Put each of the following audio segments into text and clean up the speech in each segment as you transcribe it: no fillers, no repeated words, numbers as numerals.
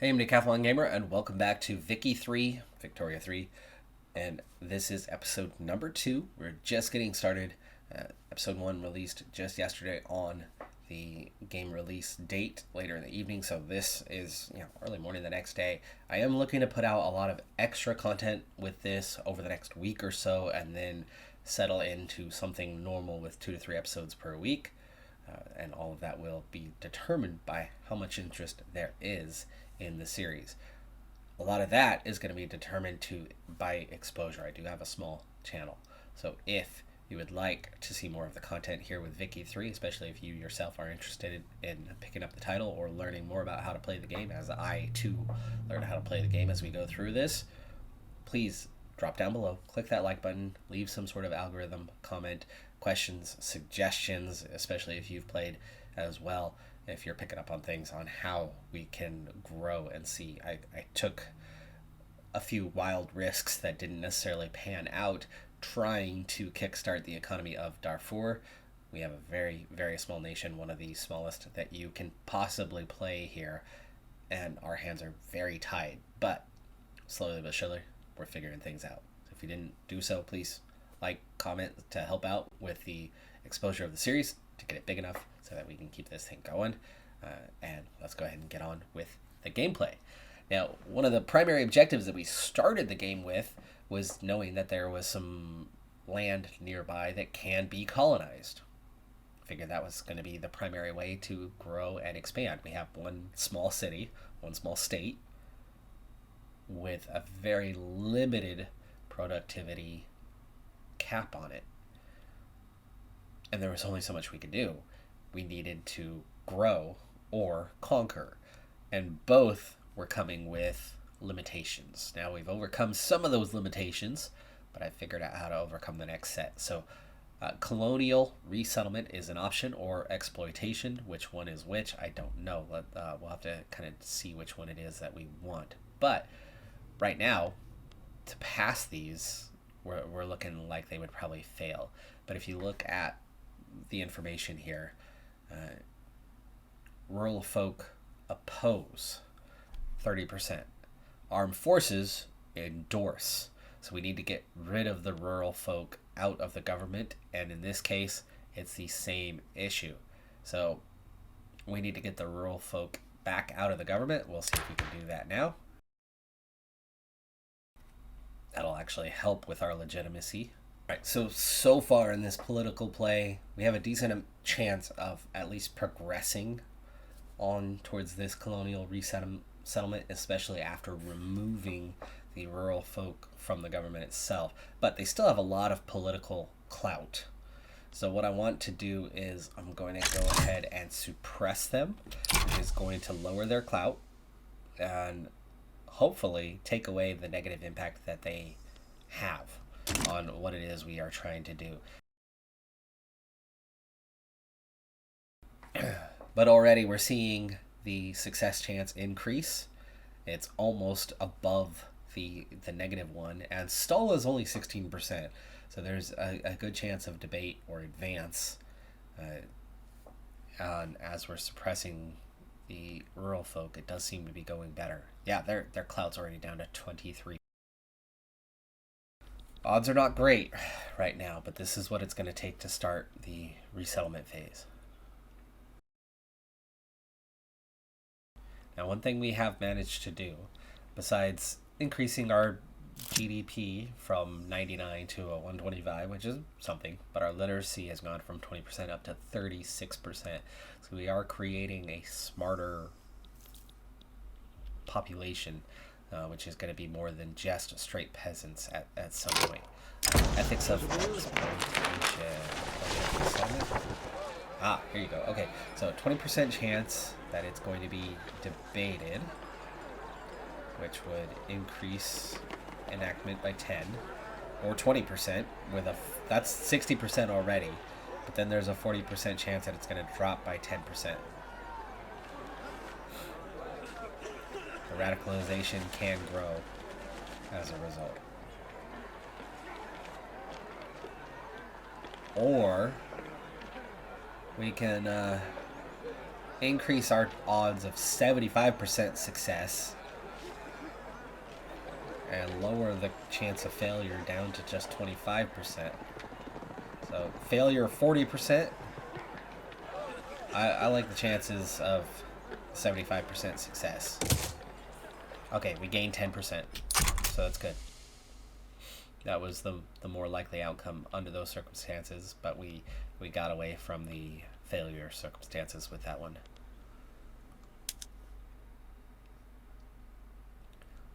Hey, I'm Decathlon Gamer, and welcome back to Vicky 3, Victoria 3, and this is episode number 2. We're just getting started. Episode 1 released just yesterday on the game release date later in the evening, so this is early morning the next day. I am looking to put out a lot of extra content with this over the next week or so, and then settle into something normal with 2 to 3 episodes per week. And all of that will be determined by how much interest there is in the series. A lot of that is going to be determined by exposure. I do have a small channel, so if you would like to see more of the content here with Vicky 3, especially if you yourself are interested in picking up the title or learning more about how to play the game, as I too learn how to play the game as we go through this, please drop down below, click that like button, leave some sort of algorithm comment, questions, suggestions, especially if you've played as well, if you're picking up on things on how we can grow and see. I took a few wild risks that didn't necessarily pan out trying to kickstart the economy of Darfur. We have a very, very small nation, one of the smallest that you can possibly play here, and our hands are very tied, but slowly but surely we're figuring things out. If you didn't do so, please like, comment to help out with the exposure of the series to get it big enough so that we can keep this thing going. And let's go ahead and get on with the gameplay. Now, one of the primary objectives that we started the game with was knowing that there was some land nearby that can be colonized. Figured that was going to be the primary way to grow and expand. We have one small city, one small state, with a very limited productivity cap on it, and there was only so much we could do. We needed to grow or conquer, and both were coming with limitations. Now we've overcome some of those limitations, but I figured out how to overcome the next set. So colonial resettlement is an option, or exploitation. Which one is which, I don't know. We'll have to kind of see which one it is that we want. But right now, to pass these, we're looking like they would probably fail. But if you look at the information here, rural folk oppose 30%. Armed forces endorse. So we need to get rid of the rural folk out of the government, and in this case, it's the same issue. So we need to get the rural folk back out of the government. We'll see if we can do that now. That'll actually help with our legitimacy. All right, so far in this political play, we have a decent chance of at least progressing on towards this colonial resettlement, especially after removing the rural folk from the government itself. But they still have a lot of political clout. So what I want to do is I'm going to go ahead and suppress them, which is going to lower their clout and hopefully take away the negative impact that they have on what it is we are trying to do. But already we're seeing the success chance increase. It's almost above the negative one, and stall is only 16%. So there's a good chance of debate or advance as we're suppressing the rural folk. It does seem to be going better. Yeah, their clout's already down to 23. Odds are not great right now, but this is what it's going to take to start the resettlement phase. Now, one thing we have managed to do, besides increasing our GDP from 99 to a 125, which is something, but our literacy has gone from 20% up to 36%. So we are creating a smarter population, which is going to be more than just straight peasants at some point. Ethics of exploitation. Here you go. Okay, so 20% chance that it's going to be debated, which would increase enactment by 10, or 20% with that's 60% already, but then there's a 40% chance that it's going to drop by 10%. The radicalization can grow as a result. Or we can increase our odds of 75% success and lower the chance of failure down to just 25%. So failure 40%. I like the chances of 75% success. Okay, we gained 10%, so that's good. That was the more likely outcome under those circumstances, but we got away from the failure circumstances with that one.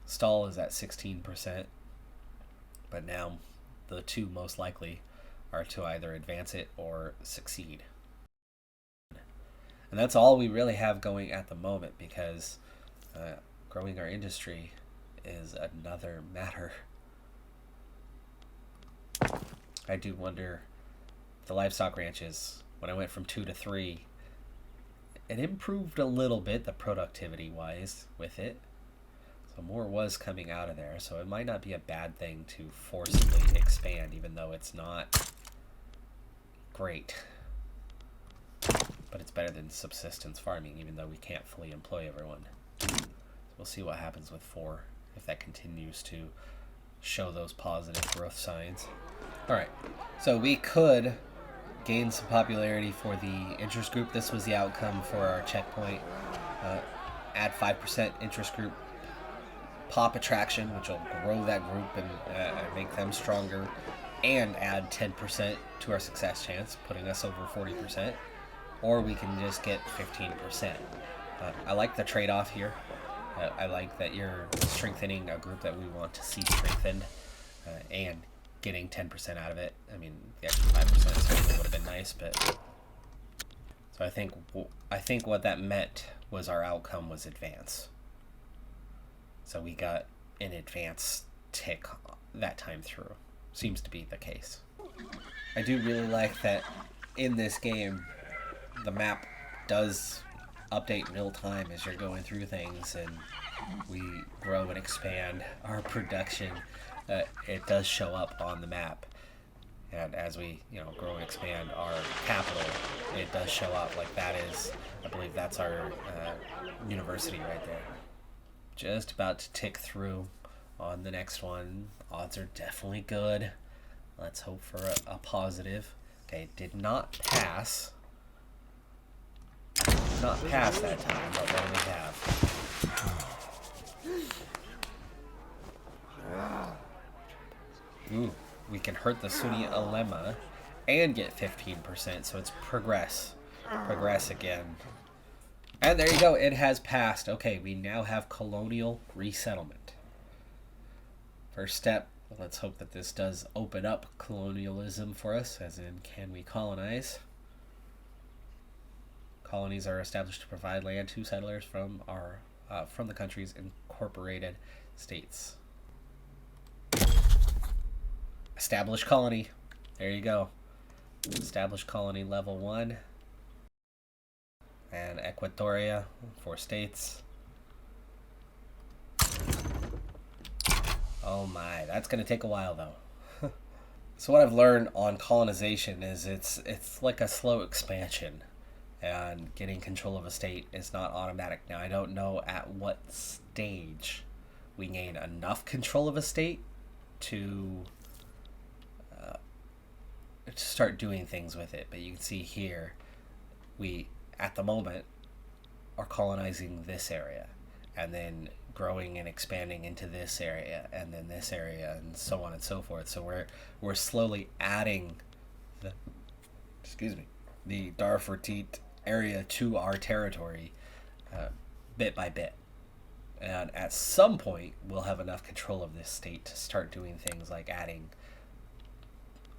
Stall is at 16%, but now the two most likely are to either advance it or succeed. And that's all we really have going at the moment, because growing our industry is another matter. I do wonder, the livestock ranches, when I went from 2 to 3, it improved a little bit, the productivity wise with it. So more was coming out of there, so it might not be a bad thing to forcibly expand, even though it's not great. But it's better than subsistence farming, even though we can't fully employ everyone. So we'll see what happens with 4, if that continues to show those positive growth signs. Alright, so we could gain some popularity for the interest group. This was the outcome for our checkpoint. Add 5% interest group pop attraction, which will grow that group and make them stronger, and add 10% to our success chance, putting us over 40%. Or we can just get 15%. I like the trade-off here. I like that you're strengthening a group that we want to see strengthened, and getting 10% out of it. I mean, the extra 5% certainly would have been nice, but so I think what that meant was our outcome was advance. So we got an advance tick that time through. Seems to be the case. I do really like that in this game, the map does update real time as you're going through things, and we grow and expand our production. It does show up on the map, and as we grow and expand our capital, it does show up. Like that is, I believe that's our university right there. Just about to tick through on the next one. Odds are definitely good. Let's hope for a positive. Okay, did not pass. Not pass that time, but what do we have? Ooh, we can hurt the Sunni Ulema and get 15%, so it's progress. Progress again. And there you go, it has passed. Okay, we now have colonial resettlement. First step, let's hope that this does open up colonialism for us, as in, can we colonize? Colonies are established to provide land to settlers from the country's incorporated states. Establish colony. There you go. Establish colony level 1. And Equatoria, 4 states. Oh my, that's going to take a while though. So what I've learned on colonization is it's like a slow expansion, and getting control of a state is not automatic. Now I don't know at what stage we gain enough control of a state to start doing things with it, but you can see here we at the moment are colonizing this area, and then growing and expanding into this area, and then this area, and so on and so forth. So we're slowly adding the Darfur area to our territory, bit by bit. And at some point, we'll have enough control of this state to start doing things like adding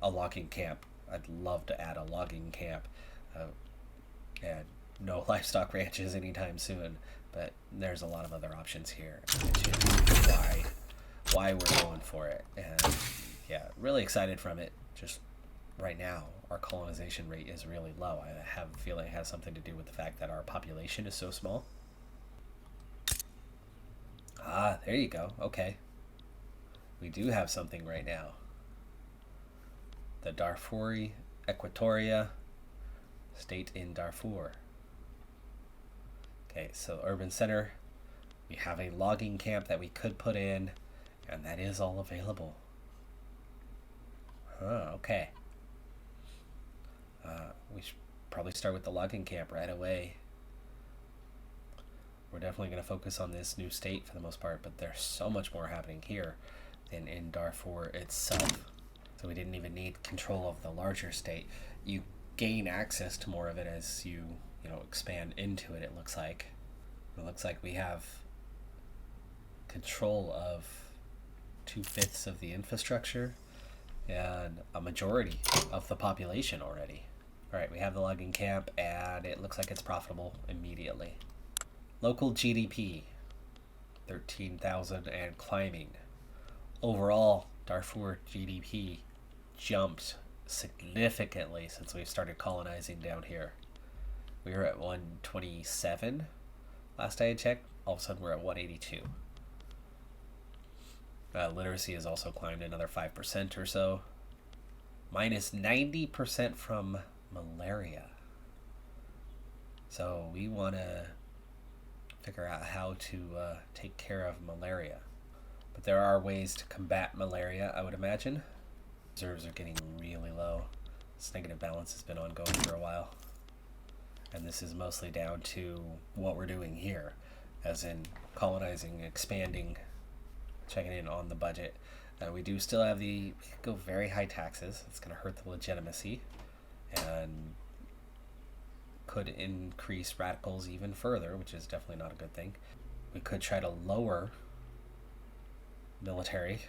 a logging camp. I'd love to add a logging camp, and no livestock ranches anytime soon. But there's a lot of other options here, which is why we're going for it. And yeah, really excited from it. Just right now, our colonization rate is really low. I have a feeling it has something to do with the fact that our population is so small. Ah, there you go. Okay. We do have something right now. The Darfuri Equatoria state in Darfur. Okay, so urban center, we have a logging camp that we could put in, and that is all available. Okay. We should probably start with the logging camp right away. We're definitely going to focus on this new state for the most part, but there's so much more happening here than in Darfur itself. So we didn't even need control of the larger state. You gain access to more of it as you expand into it. It looks like we have control of 2/5 of the infrastructure and a majority of the population already. All right, we have the logging camp, and it looks like it's profitable immediately. Local GDP, 13,000 and climbing. Overall, Darfur GDP jumped significantly since we started colonizing down here. We were at 127 last I had checked. All of a sudden, we're at 182. Literacy has also climbed another 5% or so. Minus 90% from malaria. So we want to figure out how to take care of malaria. But there are ways to combat malaria, I would imagine. Reserves are getting really low. This negative balance has been ongoing for a while. And this is mostly down to what we're doing here, as in colonizing, expanding, checking in on the budget. We do still have we could go very high taxes. It's going to hurt the legitimacy and could increase radicals even further, which is definitely not a good thing. We could try to lower military.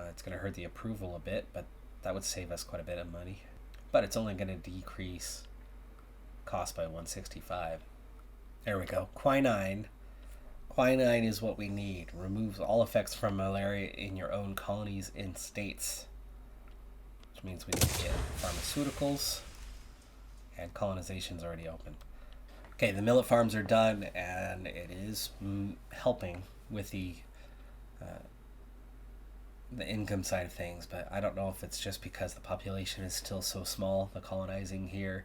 It's going to hurt the approval a bit, but that would save us quite a bit of money. But it's only going to decrease cost by 165. There we go. Quinine. Quinine is what we need. Removes all effects from malaria in your own colonies in states. Which means we can get pharmaceuticals. And colonization's already open. Okay, the millet farms are done, and it is helping with the income side of things, but I don't know if it's just because the population is still so small, the colonizing here,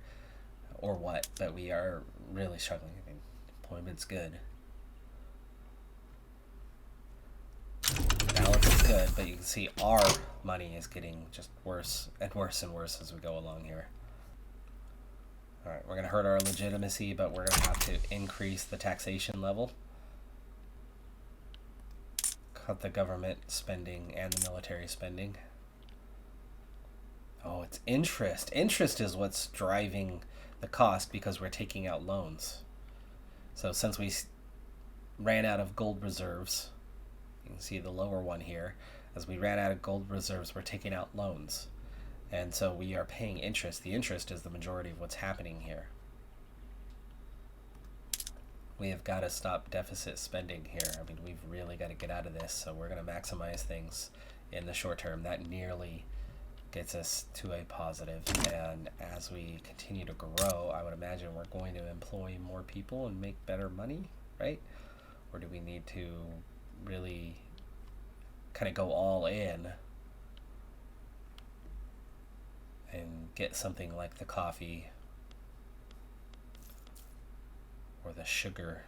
or what, but we are really struggling. I mean, employment's good. Balance is good, but you can see our money is getting just worse and worse and worse as we go along here. Alright, we're going to hurt our legitimacy, but we're going to have to increase the taxation level. Cut the government spending and the military spending. Oh, it's interest. Interest is what's driving the cost because we're taking out loans. So since we ran out of gold reserves, you can see the lower one here, as we ran out of gold reserves, we're taking out loans. And so we are paying interest. The interest is the majority of what's happening here. We have got to stop deficit spending here. I mean, we've really got to get out of this, so we're going to maximize things in the short term. That nearly gets us to a positive, and as we continue to grow, I would imagine we're going to employ more people and make better money, right? Or do we need to really kind of go all in and get something like the coffee or the sugar?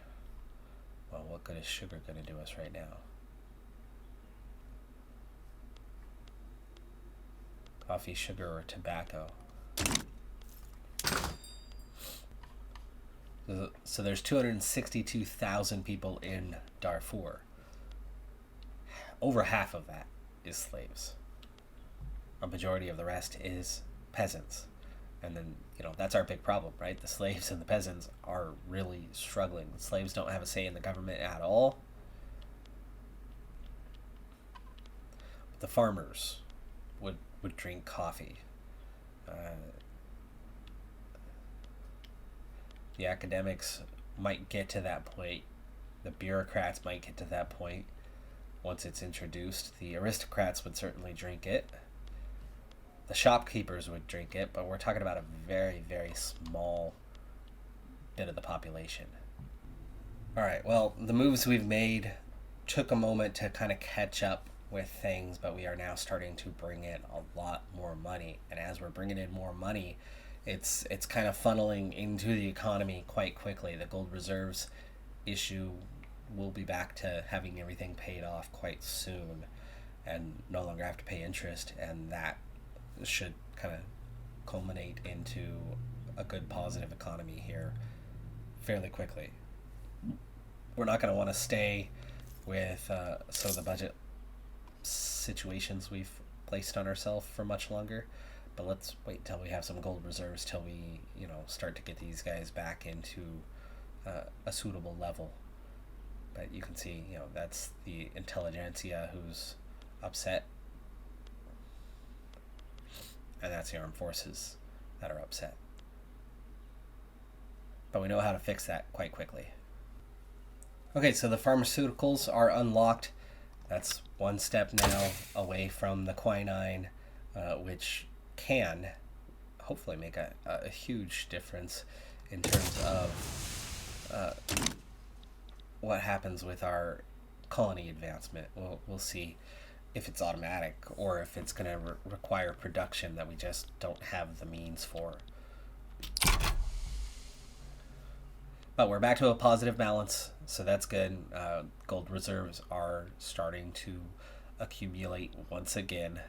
Well, what good is sugar going to do us right now? Coffee, sugar, or tobacco. So there's 262,000 people in Darfur. Over half of that is slaves. A majority of the rest is peasants. And then, that's our big problem, right? The slaves and the peasants are really struggling. The slaves don't have a say in the government at all. The farmers would drink coffee. The academics might get to that point. The bureaucrats might get to that point once it's introduced. The aristocrats would certainly drink it. The shopkeepers would drink it, but we're talking about a very, very small bit of the population. All right, well, the moves we've made took a moment to kind of catch up with things, but we are now starting to bring in a lot more money. And as we're bringing in more money, it's kind of funneling into the economy quite quickly. The gold reserves issue will be back to having everything paid off quite soon and no longer have to pay interest, and that should kind of culminate into a good positive economy here fairly quickly. We're not going to want to stay with some of the budget situations we've placed on ourselves for much longer, but let's wait till we have some gold reserves till we start to get these guys back into a suitable level. But you can see that's the intelligentsia who's upset, and that's the armed forces that are upset. But we know how to fix that quite quickly. Okay, so the pharmaceuticals are unlocked. That's one step now away from the quinine, which can hopefully make a huge difference in terms of what happens with our colony advancement. We'll see if it's automatic or if it's going to require production that we just don't have the means for. But we're back to a positive balance, so that's good. Gold reserves are starting to accumulate once again.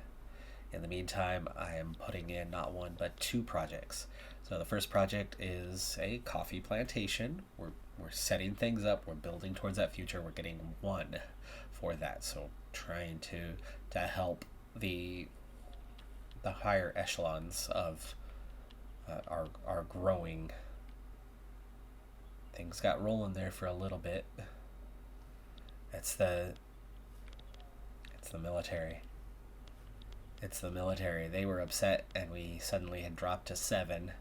In the meantime, I am putting in not one but two projects. So the first project is a coffee plantation. We're setting things up. We're building towards that future. We're getting one for that. So trying to help the higher echelons of our growing. Things got rolling there for a little bit. It's the military. It's the military. They were upset and we suddenly had dropped to 7.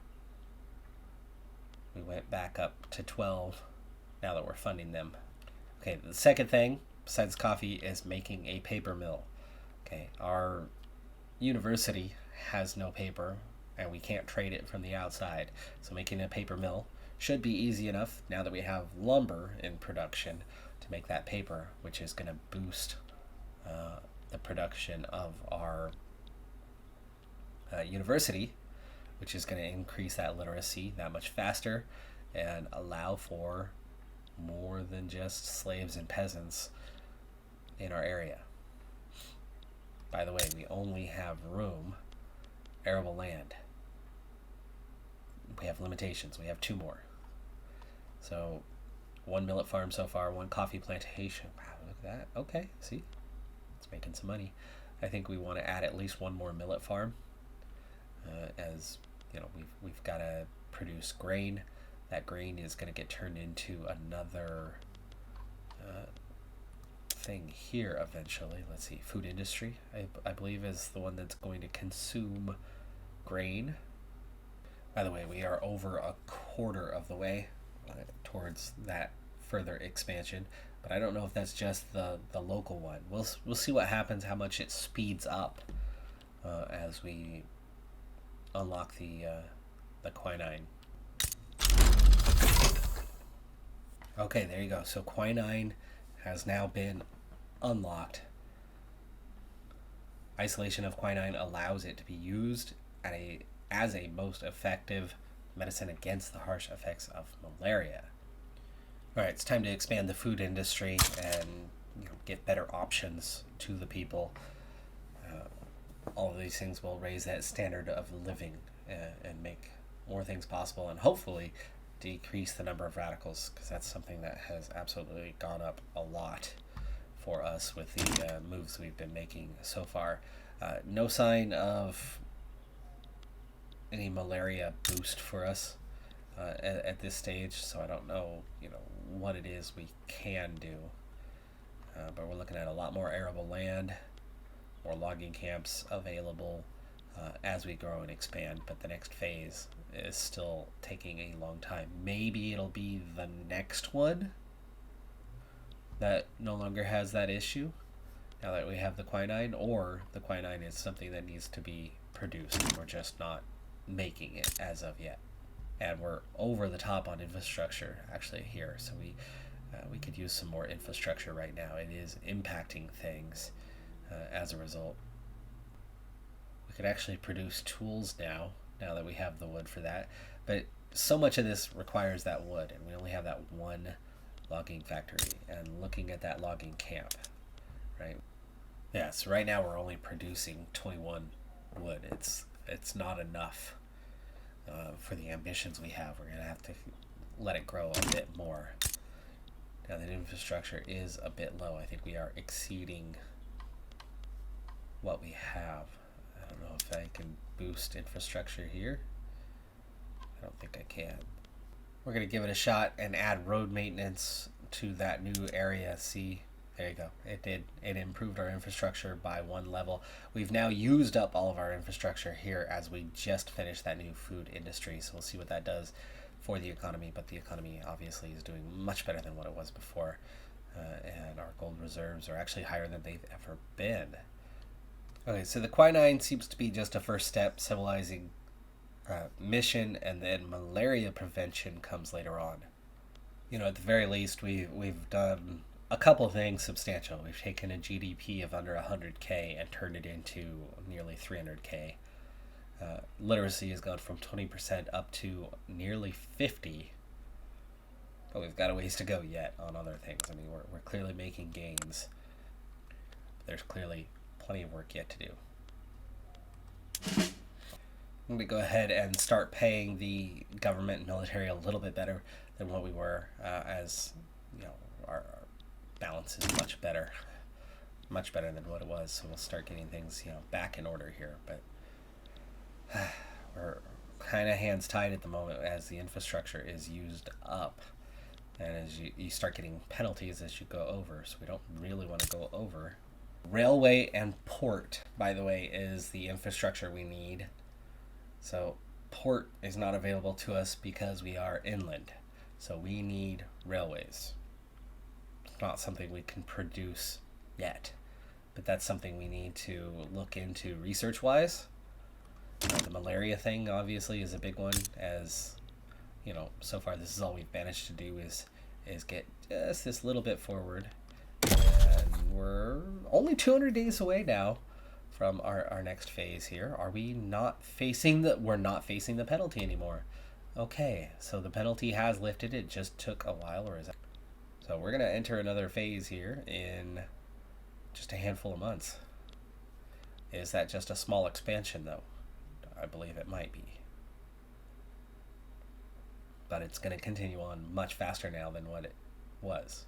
We went back up to 12 now that we're funding them. Okay, the second thing, besides coffee, is making a paper mill. Okay, our university has no paper and we can't trade it from the outside. So making a paper mill should be easy enough now that we have lumber in production to make that paper, which is going to boost the production of our university, which is going to increase that literacy that much faster and allow for more than just slaves and peasants in our area. By the way, we only have arable land. We have limitations. We have 2 more. So 1 millet farm so far, 1 coffee plantation. Wow, look at that. Okay, see? It's making some money. I think we want to add at least 1 more millet farm. As we've got to produce grain. That grain is going to get turned into another thing here eventually. Let's see, food industry, I believe, is the one that's going to consume grain. By the way, we are over a quarter of the way towards that further expansion, but I don't know if that's just the local one. We'll see what happens, how much it speeds up as we unlock the quinine. Okay, there you go. So quinine has now been unlocked. Isolation of quinine allows it to be used as a most effective medicine against the harsh effects of malaria. All right, it's time to expand the food industry and get better options to the people. All of these things will raise that standard of living and make more things possible, and hopefully decrease the number of radicals, because that's something that has absolutely gone up a lot for us with the moves we've been making so far. No sign of any malaria boost for us at this stage, so I don't know what it is we can do, but we're looking at a lot more arable land, more logging camps available as we grow and expand. But the next phase is still taking a long time. Maybe it'll be the next one that no longer has that issue now that we have the quinine, or the quinine is something that needs to be produced. We're just not making it as of yet, and we're over the top on infrastructure actually here, so we could use some more infrastructure right now. It is impacting things as a result. We could actually produce tools now now that we have the wood for that. But so much of this requires that wood, and we only have that one logging factory. And looking at that logging camp, right? Yeah, so right now we're only producing 21 wood. It's not enough for the ambitions we have. We're gonna have to let it grow a bit more. Now the infrastructure is a bit low. I think we are exceeding what we have. I don't know if I can boost infrastructure here. I don't think I can. We're going to give it a shot and add road maintenance to that new area. See, there you go. It did. It improved our infrastructure by one level. We've now used up all of our infrastructure here as we just finished that new food industry. So we'll see what that does for the economy. But the economy obviously is doing much better than what it was before. And our gold reserves are actually higher than they've ever been. Okay, so the quinine seems to be just a first step. Civilizing mission, and then malaria prevention comes later on. At the very least, we've done a couple things substantial. We've taken a GDP of under 100K and turned it into nearly 300K. Literacy has gone from 20% up to nearly 50. But we've got a ways to go yet on other things. I mean, we're clearly making gains. There's clearly plenty of work yet to do. I'm going to go ahead and start paying the government and military a little bit better than what we were, as our balance is much better than what it was. So we'll start getting things back in order here. But we're kind of hands tied at the moment as the infrastructure is used up, and as you start getting penalties as you go over. So we don't really want to go over. Railway and port, by the way, is the infrastructure we need. So port is not available to us because we are inland. So we need railways. It's not something we can produce yet, but that's something we need to look into research-wise. The malaria thing obviously is a big one, as so far this is all we've managed to do is get just this little bit forward. And we're only 200 days away now from our next phase here. Are we not facing we're not facing the penalty anymore? Okay, so the penalty has lifted. It just took a while, or is that? So we're going to enter another phase here in just a handful of months. Is that just a small expansion, though? I believe it might be. But it's going to continue on much faster now than what it was.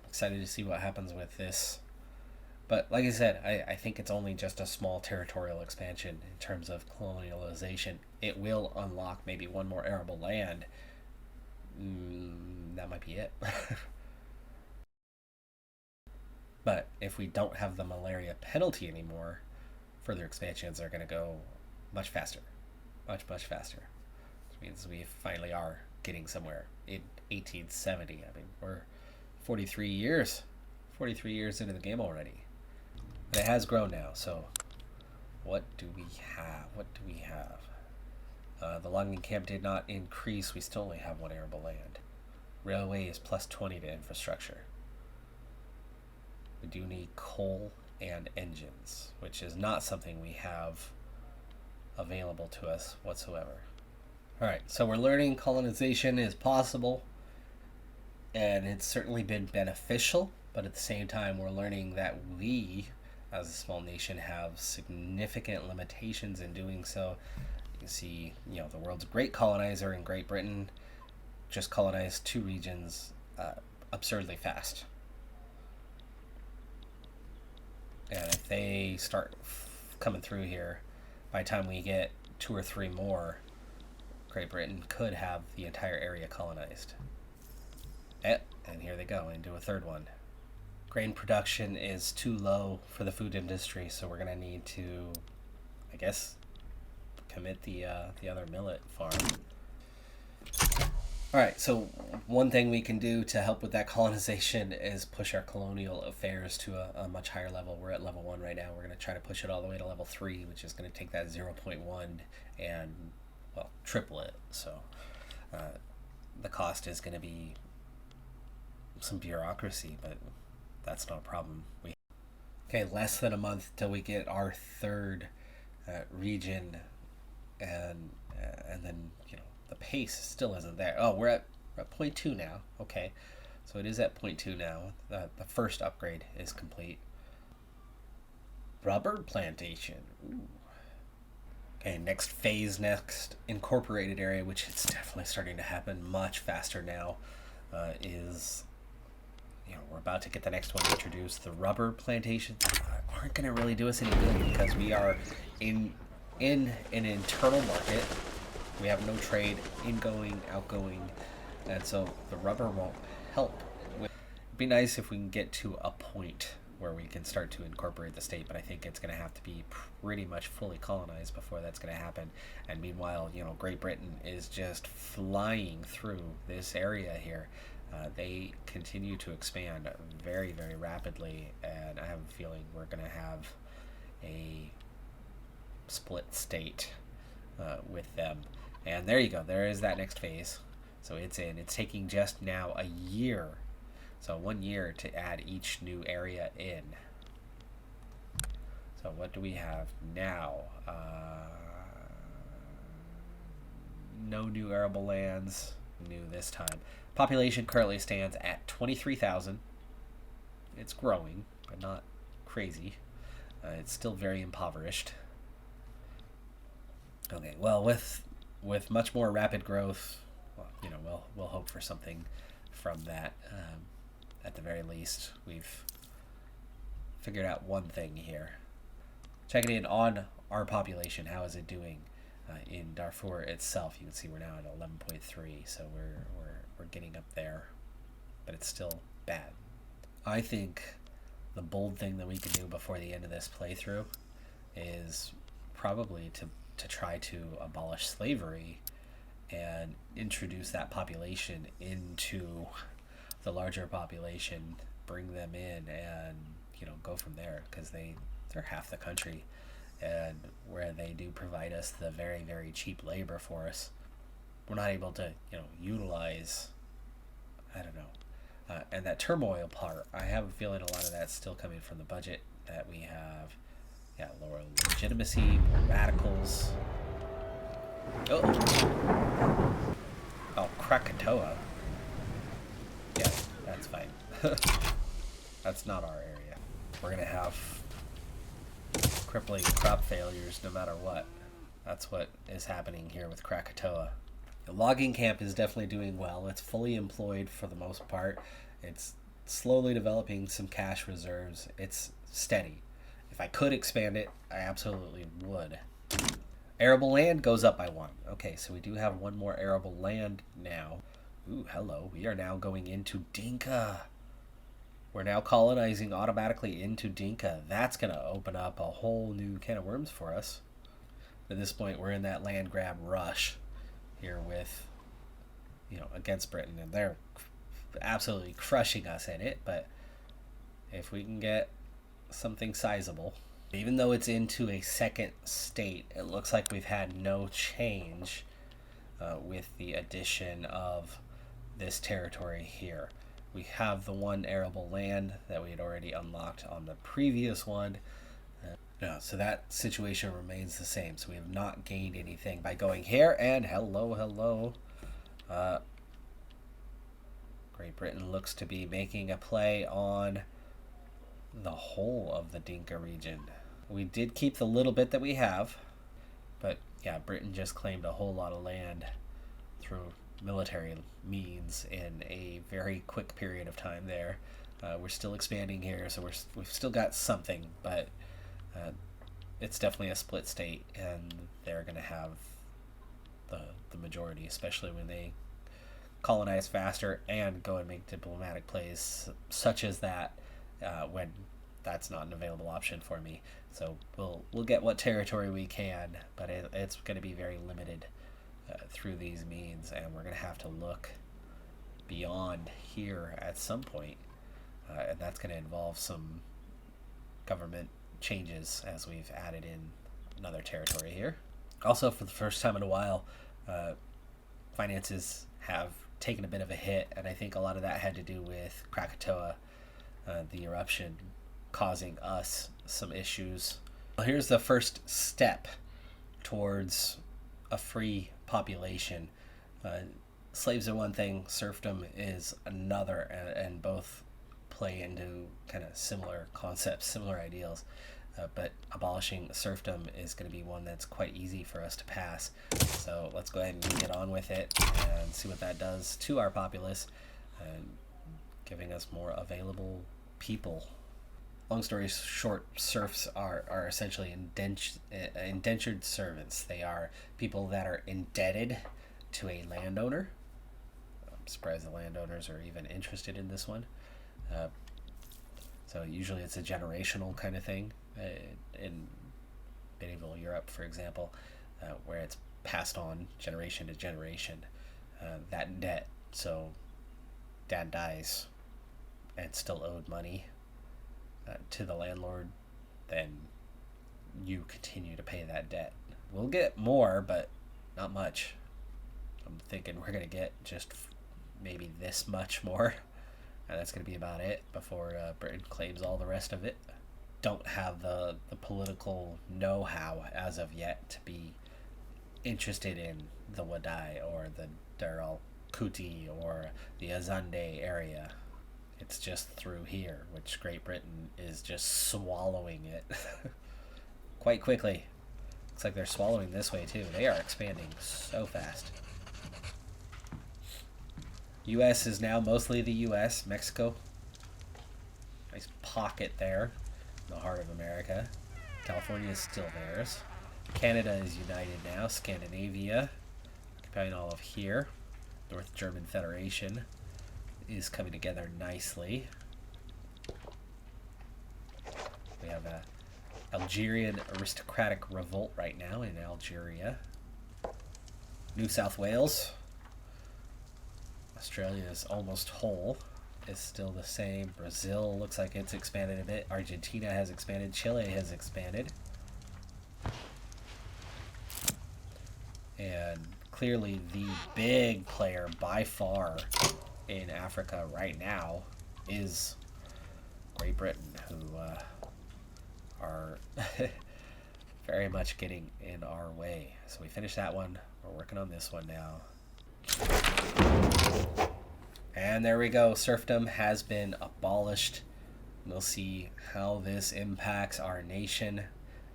Excited to see what happens with this. But like I said, I think it's only just a small territorial expansion in terms of colonialization. It will unlock maybe one more arable land. That might be it. But if we don't have the malaria penalty anymore, further expansions are going to go much faster. Much faster. Which means we finally are getting somewhere in 1870. I mean, we're 43 years into the game already. But it has grown now, so what do we have? The logging camp did not increase. We still only have one arable land. Railway is plus 20 to infrastructure. We do need coal and engines, which is not something we have available to us whatsoever. Alright, so we're learning colonization is possible, and it's certainly been beneficial, but at the same time we're learning that we, as a small nation, have significant limitations in doing so. You can see, the world's great colonizer in Great Britain just colonized 2 regions absurdly fast. And if they start coming through here, by the time we get 2 or 3 more, Great Britain could have the entire area colonized. And here they go into a 3rd one. Grain production is too low for the food industry, so we're going to need to, I guess, commit the other millet farm. Alright, so one thing we can do to help with that colonization is push our colonial affairs to a much higher level. We're at level 1 right now. We're going to try to push it all the way to level 3, which is going to take that 0.1 and, well, triple it. So the cost is going to be some bureaucracy, but that's not a problem. Okay, less than a month till we get our 3rd region, and and then the pace still isn't there. Oh, we're at 0.2 now. Okay, so it is at 0.2 now. The first upgrade is complete. Rubber plantation. Ooh. Okay, next phase, next incorporated area, which it's definitely starting to happen much faster now, is we're about to get the next one introduced. The rubber plantations aren't going to really do us any good because we are in an internal market. We have no trade, ingoing, outgoing, and so the rubber won't help. It'd be nice if we can get to a point where we can start to incorporate the state, but I think it's going to have to be pretty much fully colonized before that's going to happen. And meanwhile, Great Britain is just flying through this area here. They continue to expand very, very rapidly, and I have a feeling we're going to have a split state with them. And there you go. There is that next phase. So it's in. It's taking just now a year. So 1 year to add each new area in. So what do we have now? No new arable lands. New this time. Population currently stands at 23,000. It's growing, but not crazy. It's still very impoverished. Okay, well, with much more rapid growth, we'll hope for something from that. At the very least, we've figured out one thing here. Checking in on our population. How is it doing in Darfur itself? You can see we're now at 11.3, so we're getting up there, but it's still bad. I think the bold thing that we can do before the end of this playthrough is probably to try to abolish slavery and introduce that population into the larger population, bring them in, and go from there, because they're half the country, and where they do provide us the very, very cheap labor for us, we're not able to utilize. I don't know. And that turmoil part, I have a feeling a lot of that's still coming from the budget that we have. Yeah, lower legitimacy, more radicals. Oh, Krakatoa. Yeah, that's fine. That's not our area. We're going to have crippling crop failures no matter what. That's what is happening here with Krakatoa. The logging camp is definitely doing well. It's fully employed for the most part. It's slowly developing some cash reserves. It's steady. If I could expand it, I absolutely would. Arable land goes up by 1. Okay, so we do have 1 more arable land now. Ooh, hello. We are now going into Dinka. We're now colonizing automatically into Dinka. That's going to open up a whole new can of worms for us. At this point, we're in that land grab rush here with, against Britain, and they're absolutely crushing us in it. But if we can get something sizable, even though it's into a second state, it looks like we've had no change with the addition of this territory here. We have the 1 arable land that we had already unlocked on the previous one. So that situation remains the same. So we have not gained anything by going here. And hello. Great Britain looks to be making a play on the whole of the Dinka region. We did keep the little bit that we have, but yeah, Britain just claimed a whole lot of land through military means in a very quick period of time there. We're still expanding here, so we've still got something, but it's definitely a split state, and they're going to have the majority, especially when they colonize faster and go and make diplomatic plays such as that, when that's not an available option for me. So we'll get what territory we can, but it's going to be very limited through these means, and we're going to have to look beyond here at some point, and that's going to involve some government changes as we've added in another territory here. Also, for the first time in a while, finances have taken a bit of a hit, and I think a lot of that had to do with Krakatoa, the eruption, causing us some issues. Well, here's the first step towards a free population. Uh, Slaves are one thing, serfdom is another, and both play into kind of similar concepts, similar ideals. But abolishing serfdom is going to be one that's quite easy for us to pass. So let's go ahead and get on with it and see what that does to our populace, and giving us more available people. Long story short, serfs are essentially indentured servants. They are people that are indebted to a landowner. I'm surprised the landowners are even interested in this one. So usually it's a generational kind of thing. In medieval Europe, for example, where it's passed on generation to generation, that debt. So dad dies and still owed money to the landlord, then you continue to pay that debt. We'll get more, but not much. I'm thinking we're going to get just maybe this much more, and that's going to be about it before Britain claims all the rest of it. Don't have the political know-how as of yet to be interested in the Wadai or the Darul Kuti or the Azande area. It's just through here, which Great Britain is just swallowing it quite quickly. Looks like they're swallowing this way too. They are expanding so fast. U.S. is now mostly the U.S. Mexico, nice pocket there in the heart of America. California is still theirs. Canada is united now. Scandinavia occupying all of here. North German Federation is coming together nicely. We have a Algerian aristocratic revolt right now in Algeria. New South Wales. Australia is almost whole. Is still the same. Brazil looks like it's expanded a bit. Argentina has expanded. Chile has expanded. And clearly the big player by far in Africa right now is Great Britain, who are very much getting in our way. So we finished that one. We're working on this one now. And there we go. Serfdom has been abolished. We'll see how this impacts our nation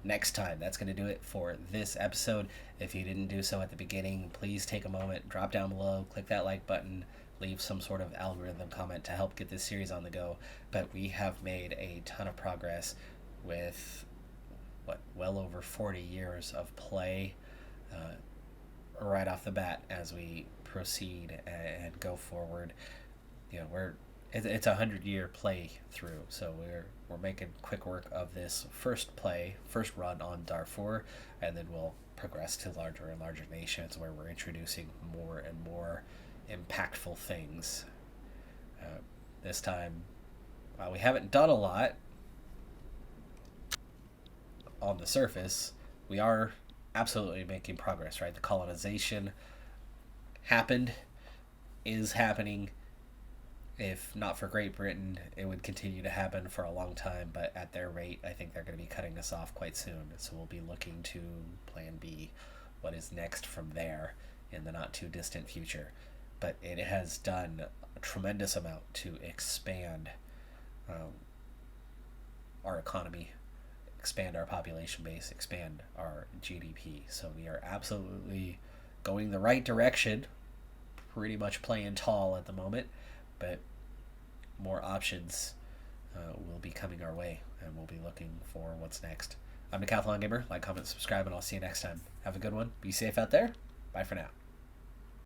next time. That's going to do it for this episode. If you didn't do so at the beginning, please take a moment, drop down below, click that like button, leave some sort of algorithm comment to help get this series on the go. But we have made a ton of progress with well over 40 years of play right off the bat as we proceed and go forward. You know, it's a 100-year play through, so we're making quick work of this first run on Darfur, and then we'll progress to larger and larger nations where we're introducing more and more impactful things. This time, while we haven't done a lot on the surface, we are absolutely making progress, right? The colonization is happening. If not for Great Britain, it would continue to happen for a long time, but at their rate, I think they're going to be cutting us off quite soon. So we'll be looking to Plan B, what is next from there in the not too distant future. But it has done a tremendous amount to expand our economy, expand our population base, expand our GDP. So we are absolutely going the right direction, pretty much playing tall at the moment, but more options will be coming our way, and we'll be looking for what's next. I'm Decathlon Gamer. Like, comment, subscribe, and I'll see you next time. Have a good one. Be safe out there. Bye for now.